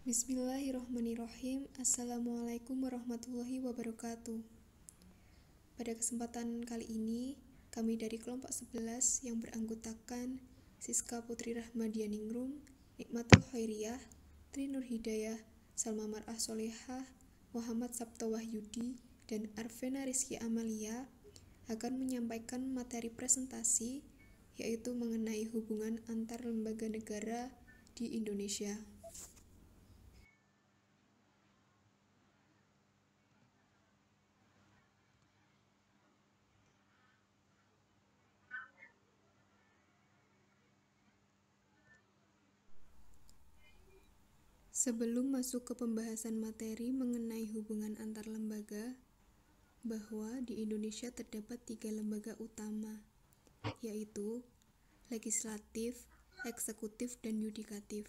Bismillahirrohmanirrohim. Assalamualaikum warahmatullahi wabarakatuh. Pada kesempatan kali ini, kami dari kelompok 11 yang beranggotakan Siska Putri Rahmadianingrum, Nikmatul Khairiyah, Tri Nur Hidayah, Salma Mar'ah Solehah, Muhammad Sabto Wahyudi, dan Arvena Rizky Amalia akan menyampaikan materi presentasi yaitu mengenai hubungan antar lembaga negara di Indonesia. Sebelum masuk ke pembahasan materi mengenai hubungan antar lembaga, bahwa di Indonesia terdapat 3 lembaga utama, yaitu legislatif, eksekutif, dan yudikatif.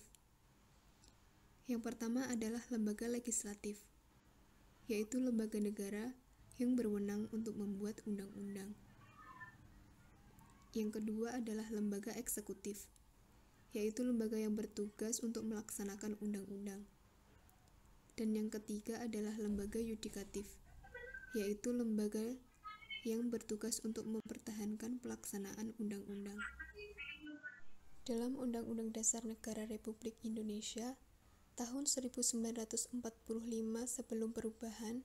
Yang pertama adalah lembaga legislatif, yaitu lembaga negara yang berwenang untuk membuat undang-undang. Yang kedua adalah lembaga eksekutif, yaitu lembaga yang bertugas untuk melaksanakan undang-undang. Dan yang ketiga adalah lembaga yudikatif, yaitu lembaga yang bertugas untuk mempertahankan pelaksanaan undang-undang. Dalam Undang-Undang Dasar Negara Republik Indonesia tahun 1945 sebelum perubahan,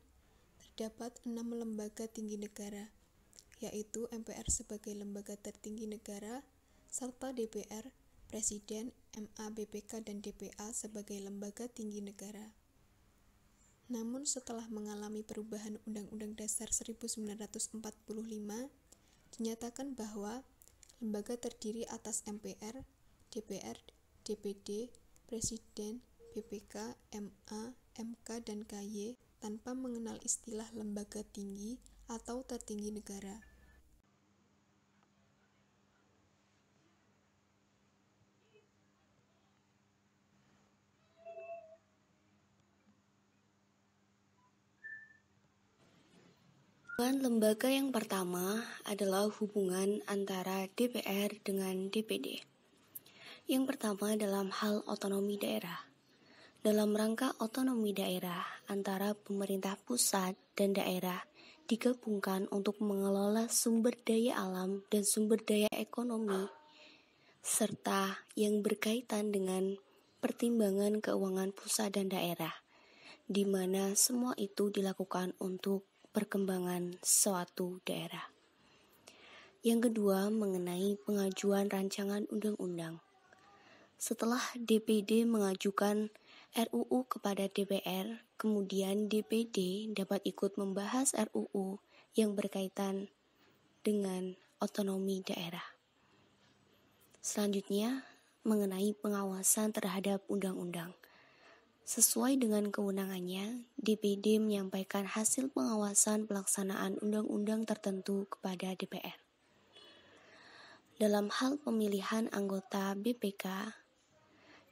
terdapat 6 lembaga tinggi negara, yaitu MPR sebagai lembaga tertinggi negara, serta DPR, Presiden, MA, BPK, dan DPA sebagai lembaga tinggi negara. Namun setelah mengalami perubahan Undang-Undang Dasar 1945, dinyatakan bahwa lembaga terdiri atas MPR, DPR, DPD, Presiden, BPK, MA, MK, dan KY tanpa mengenal istilah lembaga tinggi atau tertinggi negara. Hubungan lembaga yang pertama adalah hubungan antara DPR dengan DPD. Yang pertama dalam hal otonomi daerah. Dalam rangka otonomi daerah antara pemerintah pusat dan daerah digabungkan untuk mengelola sumber daya alam dan sumber daya ekonomi, serta yang berkaitan dengan pertimbangan keuangan pusat dan daerah, di mana semua itu dilakukan untuk perkembangan suatu daerah. Yang kedua, mengenai pengajuan rancangan undang-undang. Setelah DPD mengajukan RUU kepada DPR, kemudian DPD dapat ikut membahas RUU yang berkaitan dengan otonomi daerah. Selanjutnya, mengenai pengawasan terhadap undang-undang. Sesuai dengan kewenangannya, DPD menyampaikan hasil pengawasan pelaksanaan undang-undang tertentu kepada DPR. Dalam hal pemilihan anggota BPK,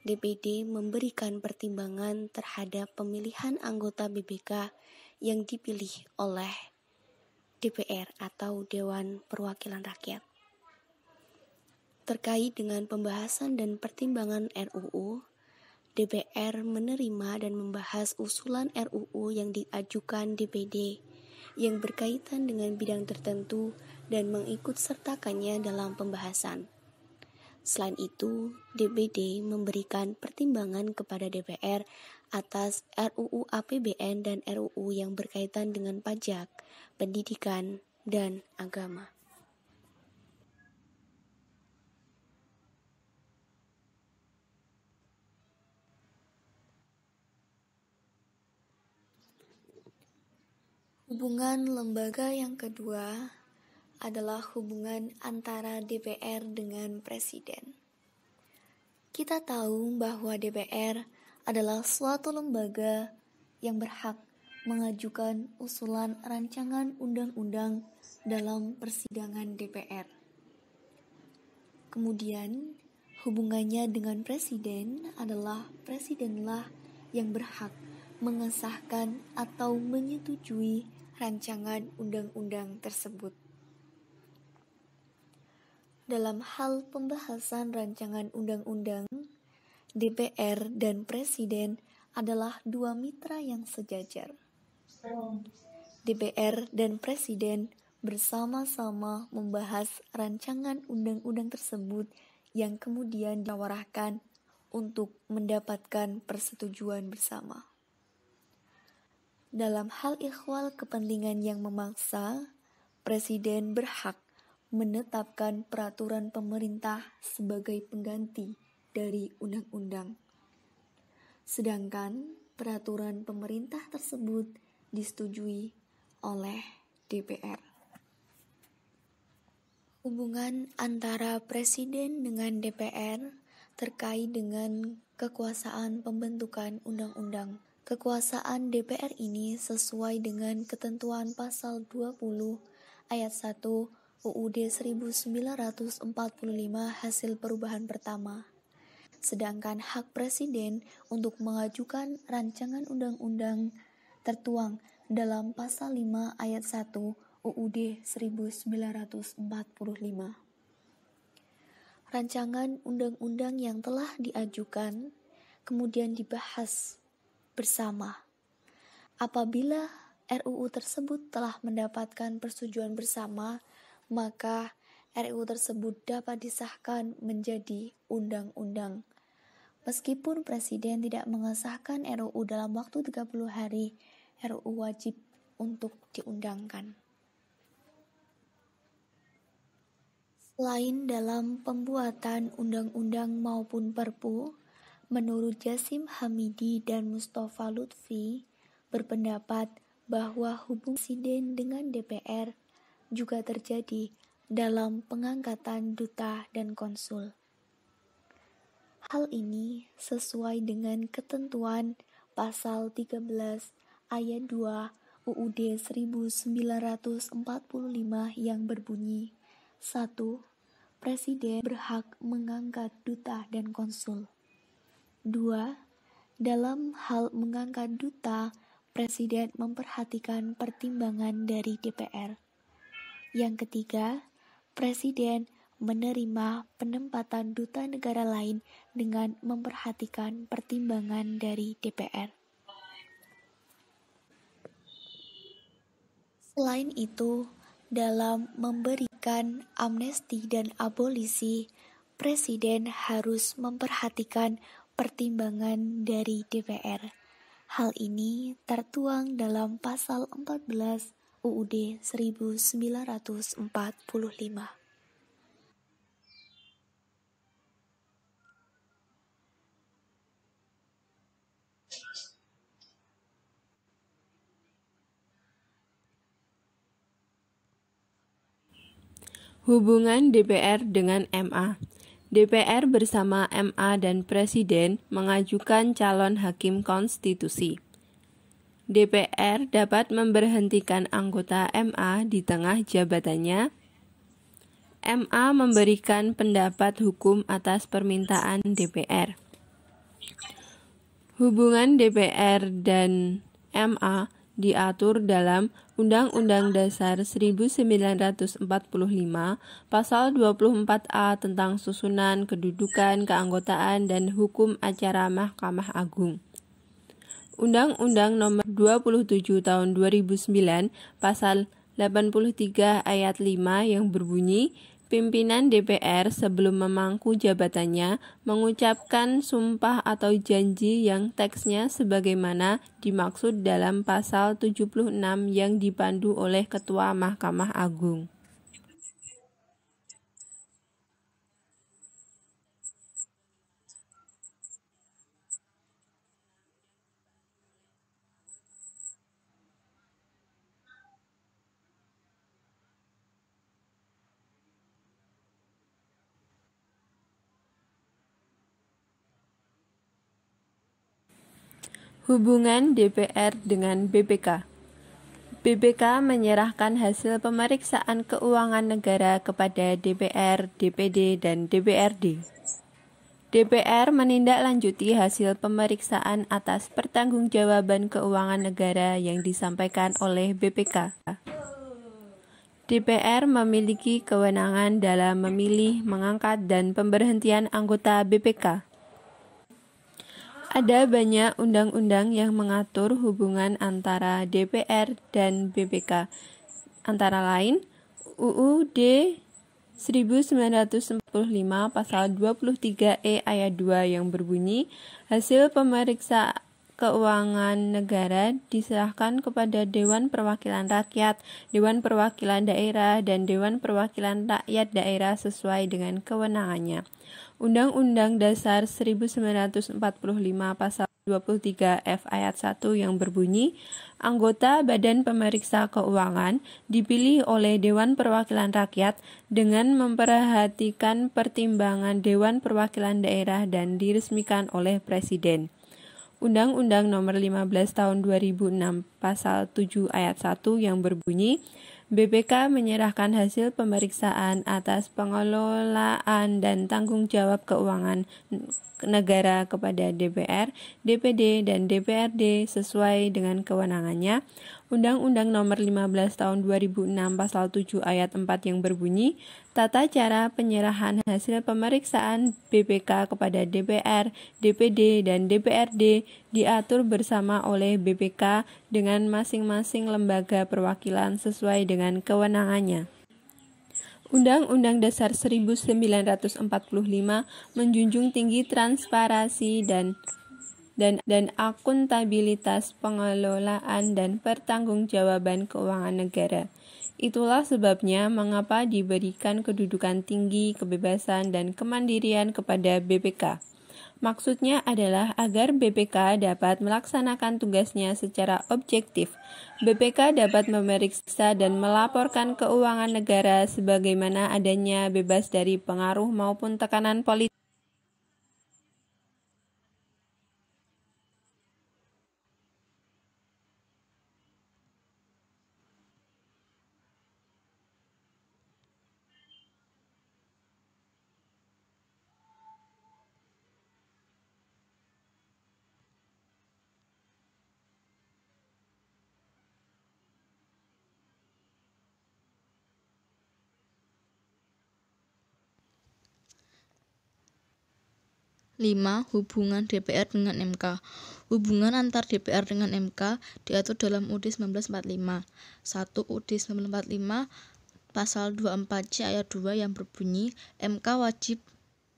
DPD memberikan pertimbangan terhadap pemilihan anggota BPK yang dipilih oleh DPR atau Dewan Perwakilan Rakyat. Terkait dengan pembahasan dan pertimbangan RUU, DPR menerima dan membahas usulan RUU yang diajukan DPD yang berkaitan dengan bidang tertentu dan mengikutsertakannya dalam pembahasan. Selain itu, DPD memberikan pertimbangan kepada DPR atas RUU APBN dan RUU yang berkaitan dengan pajak, pendidikan, dan agama. Hubungan lembaga yang kedua adalah hubungan antara DPR dengan Presiden. Kita tahu bahwa DPR adalah suatu lembaga yang berhak mengajukan usulan rancangan undang-undang dalam persidangan DPR. Kemudian, hubungannya dengan Presiden adalah Presidenlah yang berhak mengesahkan atau menyetujui rancangan undang-undang tersebut. Dalam hal pembahasan rancangan undang-undang, DPR dan Presiden adalah dua mitra yang sejajar. DPR dan Presiden bersama-sama membahas rancangan undang-undang tersebut yang kemudian dimusyawarahkan untuk mendapatkan persetujuan bersama. Dalam hal ikhwal kepentingan yang memaksa, Presiden berhak menetapkan peraturan pemerintah sebagai pengganti dari undang-undang. Sedangkan peraturan pemerintah tersebut disetujui oleh DPR. Hubungan antara Presiden dengan DPR terkait dengan kekuasaan pembentukan undang-undang. Kekuasaan DPR ini sesuai dengan ketentuan pasal 20 ayat 1 UUD 1945 hasil perubahan pertama. Sedangkan hak Presiden untuk mengajukan rancangan undang-undang tertuang dalam pasal 5 ayat 1 UUD 1945. Rancangan undang-undang yang telah diajukan kemudian dibahas bersama. Apabila RUU tersebut telah mendapatkan persetujuan bersama, maka RUU tersebut dapat disahkan menjadi undang-undang. Meskipun Presiden tidak mengesahkan RUU dalam waktu 30 hari, RUU wajib untuk diundangkan. Selain dalam pembuatan undang-undang maupun perpu, menurut Jasim Hamidi dan Mustafa Lutfi berpendapat bahwa hubungan Presiden dengan DPR juga terjadi dalam pengangkatan duta dan konsul. Hal ini sesuai dengan ketentuan pasal 13 ayat 2 UUD 1945 yang berbunyi 1. Presiden berhak mengangkat duta dan konsul. 2. Dalam hal mengangkat duta, Presiden memperhatikan pertimbangan dari DPR. Yang ketiga, Presiden menerima penempatan duta negara lain dengan memperhatikan pertimbangan dari DPR. Selain itu, dalam memberikan amnesti dan abolisi, Presiden harus memperhatikan pertimbangan dari DPR. Hal ini tertuang dalam pasal 14 UUD 1945. Hubungan DPR dengan MA. DPR bersama MA dan Presiden mengajukan calon hakim konstitusi. DPR dapat memberhentikan anggota MA di tengah jabatannya. MA memberikan pendapat hukum atas permintaan DPR. Hubungan DPR dan MA diatur dalam Undang-Undang Dasar 1945 Pasal 24A tentang susunan, kedudukan, keanggotaan, dan hukum acara Mahkamah Agung. Undang-Undang Nomor 27 Tahun 2009 Pasal 83 Ayat 5 yang berbunyi, pimpinan DPR sebelum memangku jabatannya mengucapkan sumpah atau janji yang teksnya sebagaimana dimaksud dalam pasal 76 yang dipandu oleh Ketua Mahkamah Agung. Hubungan DPR dengan BPK. BPK menyerahkan hasil pemeriksaan keuangan negara kepada DPR, DPD, dan DPRD. DPR menindaklanjuti hasil pemeriksaan atas pertanggungjawaban keuangan negara yang disampaikan oleh BPK. DPR memiliki kewenangan dalam memilih, mengangkat, dan pemberhentian anggota BPK. Ada banyak undang-undang yang mengatur hubungan antara DPR dan BPK. Antara lain, UUD 1945 pasal 23E ayat 2 yang berbunyi, hasil pemeriksa keuangan negara diserahkan kepada Dewan Perwakilan Rakyat, Dewan Perwakilan Daerah, dan Dewan Perwakilan Rakyat Daerah sesuai dengan kewenangannya. Undang-Undang Dasar 1945 pasal 23F ayat 1 yang berbunyi, anggota Badan Pemeriksa Keuangan dipilih oleh Dewan Perwakilan Rakyat dengan memperhatikan pertimbangan Dewan Perwakilan Daerah dan diresmikan oleh Presiden. Undang-Undang Nomor 15 Tahun 2006 Pasal 7 Ayat 1 yang berbunyi, BPK menyerahkan hasil pemeriksaan atas pengelolaan dan tanggung jawab keuangan negara kepada DPR, DPD, dan DPRD sesuai dengan kewenangannya. Undang-Undang Nomor 15 Tahun 2006 Pasal 7 Ayat 4 yang berbunyi, tata cara penyerahan hasil pemeriksaan BPK kepada DPR, DPD, dan DPRD diatur bersama oleh BPK dengan masing-masing lembaga perwakilan sesuai dengan kewenangannya. Undang-Undang Dasar 1945 menjunjung tinggi transparansi dan akuntabilitas pengelolaan dan pertanggungjawaban keuangan negara. Itulah sebabnya mengapa diberikan kedudukan tinggi, kebebasan, dan kemandirian kepada BPK. Maksudnya adalah agar BPK dapat melaksanakan tugasnya secara objektif. BPK dapat memeriksa dan melaporkan keuangan negara sebagaimana adanya, bebas dari pengaruh maupun tekanan politik. 5. Hubungan DPR dengan MK. Hubungan antar DPR dengan MK diatur dalam UUD 1945. 1. UUD 1945 Pasal 24C ayat 2 yang berbunyi, MK wajib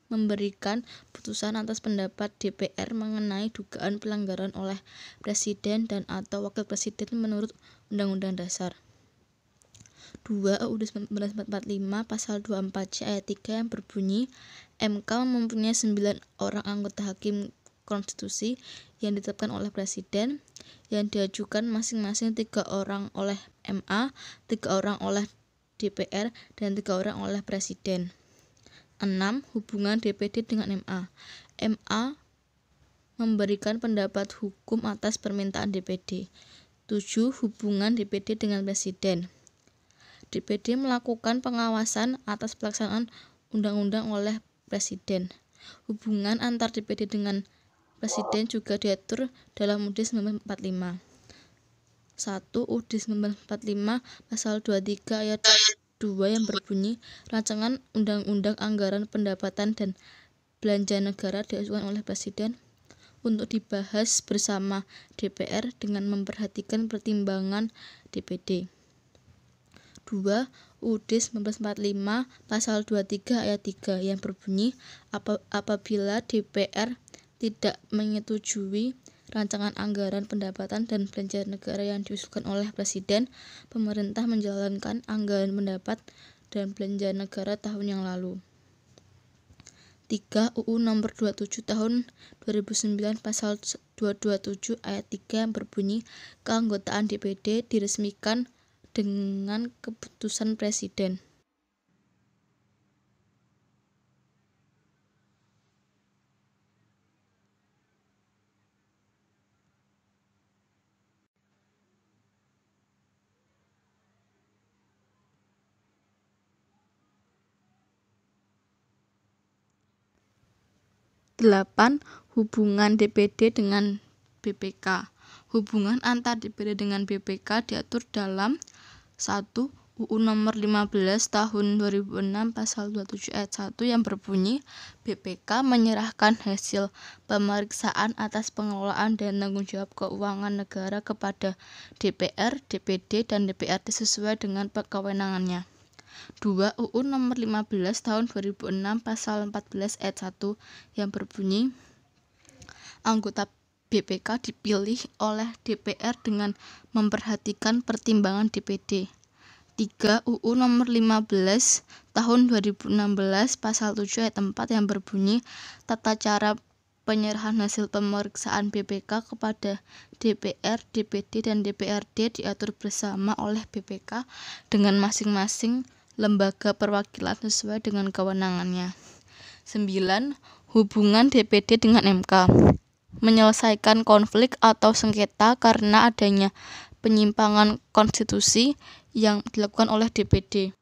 memberikan putusan atas pendapat DPR mengenai dugaan pelanggaran oleh Presiden dan atau Wakil Presiden menurut Undang-Undang Dasar. 2. UUD 1945 Pasal 24C ayat 3 yang berbunyi, MK mempunyai 9 orang anggota hakim konstitusi yang ditetapkan oleh Presiden, yang diajukan masing-masing 3 orang oleh MA, 3 orang oleh DPR, dan 3 orang oleh Presiden. 6. Hubungan DPD dengan MA. MA memberikan pendapat hukum atas permintaan DPD. 7. Hubungan DPD dengan Presiden. DPD melakukan pengawasan atas pelaksanaan undang-undang oleh Presiden. Hubungan antar DPD dengan Presiden juga diatur dalam UUD 1945. 1. UUD 1945 Pasal 23 ayat 2 yang berbunyi, rancangan undang-undang anggaran pendapatan dan belanja negara diajukan oleh Presiden untuk dibahas bersama DPR dengan memperhatikan pertimbangan DPD. 2. UUD 1945 Pasal 23 ayat 3 yang berbunyi, apabila DPR tidak menyetujui rancangan anggaran pendapatan dan belanja negara yang diusulkan oleh Presiden, pemerintah menjalankan anggaran pendapat dan belanja negara tahun yang lalu. 3. UU Nomor 27 Tahun 2009 Pasal 227 ayat 3 yang berbunyi, keanggotaan DPD diresmikan dengan keputusan Presiden. Delapan. Hubungan DPD dengan BPK. Hubungan antar DPD dengan BPK diatur dalam 1. UU nomor 15 tahun 2006 pasal 27 ayat 1 yang berbunyi BPK menyerahkan hasil pemeriksaan atas pengelolaan dan tanggung jawab keuangan negara kepada DPR, DPD, dan DPRD sesuai dengan kewenangannya. 2. UU nomor 15 tahun 2006 pasal 14 ayat 1 yang berbunyi anggota BPK dipilih oleh DPR dengan memperhatikan pertimbangan DPD. 3. UU nomor 15 tahun 2016 pasal 7 ayat 4 yang berbunyi tata cara penyerahan hasil pemeriksaan BPK kepada DPR, DPD, dan DPRD diatur bersama oleh BPK dengan masing-masing lembaga perwakilan sesuai dengan kewenangannya. 9. Hubungan DPD dengan MK menyelesaikan konflik atau sengketa karena adanya penyimpangan konstitusi yang dilakukan oleh DPD.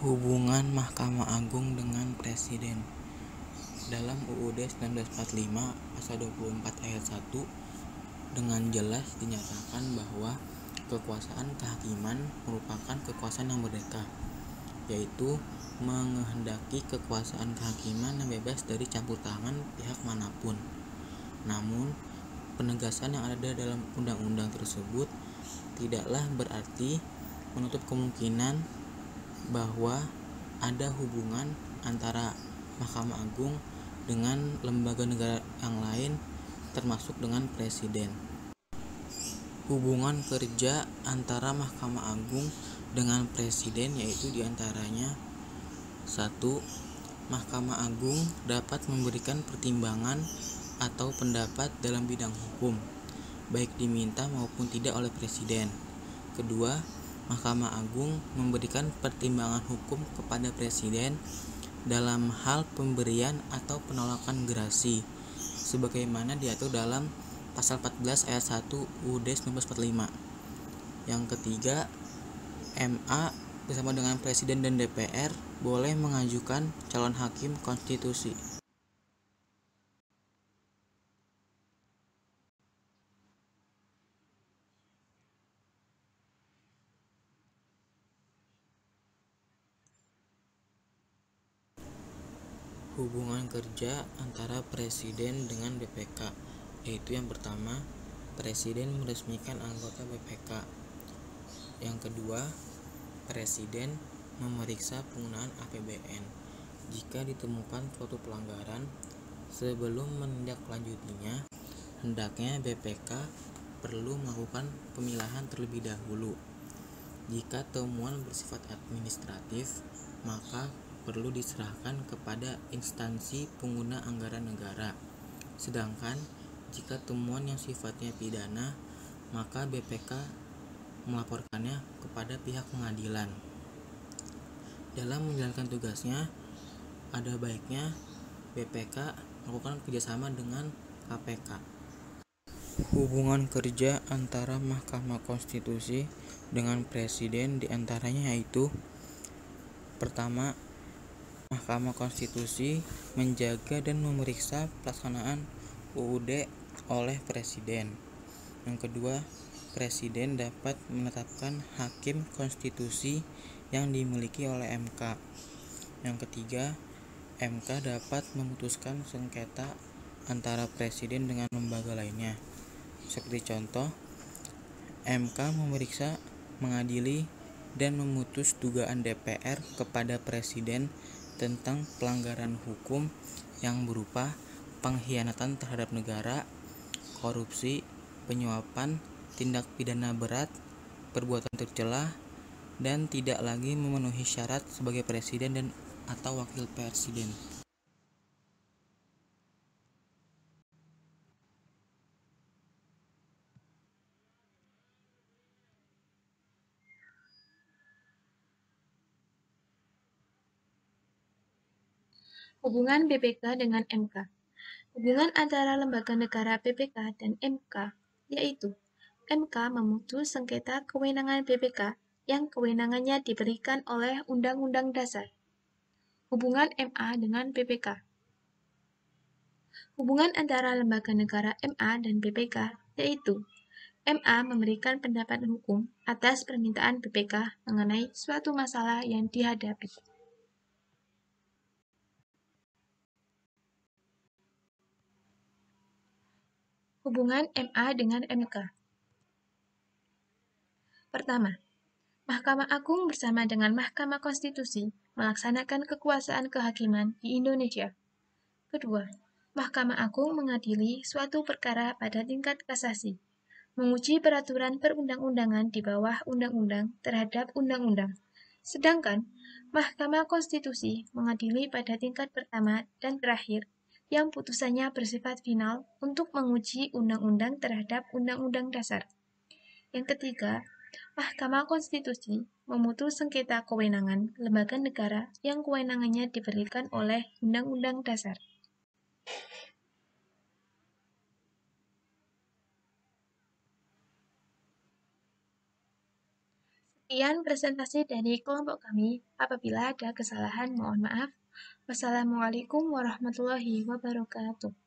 Hubungan Mahkamah Agung dengan Presiden. Dalam UUD 1945 pasal 24 ayat 1 dengan jelas dinyatakan bahwa kekuasaan kehakiman merupakan kekuasaan yang merdeka, yaitu menghendaki kekuasaan kehakiman yang bebas dari campur tangan pihak manapun. Namun, penegasan yang ada dalam undang-undang tersebut tidaklah berarti menutup kemungkinan bahwa ada hubungan antara Mahkamah Agung dengan lembaga negara yang lain, termasuk dengan Presiden. Hubungan kerja antara Mahkamah Agung dengan Presiden yaitu diantaranya 1. Mahkamah Agung dapat memberikan pertimbangan atau pendapat dalam bidang hukum, baik diminta maupun tidak oleh Presiden. Kedua, Mahkamah Agung memberikan pertimbangan hukum kepada Presiden dalam hal pemberian atau penolakan gerasi, sebagaimana diatur dalam pasal 14 ayat 1 UUD 1945. Yang ketiga, MA bersama dengan Presiden dan DPR boleh mengajukan calon hakim konstitusi. Hubungan kerja antara Presiden dengan BPK, yaitu yang pertama, Presiden meresmikan anggota BPK. Yang kedua, Presiden memeriksa penggunaan APBN. Jika ditemukan suatu pelanggaran, sebelum menindaklanjutinya, hendaknya BPK perlu melakukan pemilahan terlebih dahulu. Jika temuan bersifat administratif, maka perlu diserahkan kepada instansi pengguna anggaran negara. Sedangkan jika temuan yang sifatnya pidana, maka BPK melaporkannya kepada pihak pengadilan. Dalam menjalankan tugasnya, ada baiknya BPK melakukan kerjasama dengan KPK. Hubungan kerja antara Mahkamah Konstitusi dengan Presiden diantaranya yaitu: pertama, Mahkamah Konstitusi menjaga dan memeriksa pelaksanaan UUD oleh Presiden. Yang kedua, Presiden dapat menetapkan hakim konstitusi yang dimiliki oleh MK. Yang ketiga, MK dapat memutuskan sengketa antara Presiden dengan lembaga lainnya. Seperti contoh, MK memeriksa, mengadili, dan memutus dugaan DPR kepada Presiden tentang pelanggaran hukum yang berupa pengkhianatan terhadap negara, korupsi, penyuapan, tindak pidana berat, perbuatan tercela, dan tidak lagi memenuhi syarat sebagai Presiden dan atau Wakil Presiden. Hubungan BPK dengan MK. Hubungan antara lembaga negara BPK dan MK, yaitu MK memutus sengketa kewenangan BPK yang kewenangannya diberikan oleh Undang-Undang Dasar. Hubungan MA dengan BPK. Hubungan antara lembaga negara MA dan BPK yaitu MA memberikan pendapat hukum atas permintaan BPK mengenai suatu masalah yang dihadapi. Hubungan MA dengan MK. Pertama, Mahkamah Agung bersama dengan Mahkamah Konstitusi melaksanakan kekuasaan kehakiman di Indonesia. Kedua, Mahkamah Agung mengadili suatu perkara pada tingkat kasasi, menguji peraturan perundang-undangan di bawah undang-undang terhadap undang-undang. Sedangkan Mahkamah Konstitusi mengadili pada tingkat pertama dan terakhir yang putusannya bersifat final untuk menguji undang-undang terhadap undang-undang dasar. Yang ketiga, Mahkamah Konstitusi memutus sengketa kewenangan lembaga negara yang kewenangannya diberikan oleh Undang-Undang Dasar. Sekian presentasi dari kelompok kami. Apabila ada kesalahan, mohon maaf. Wassalamualaikum warahmatullahi wabarakatuh.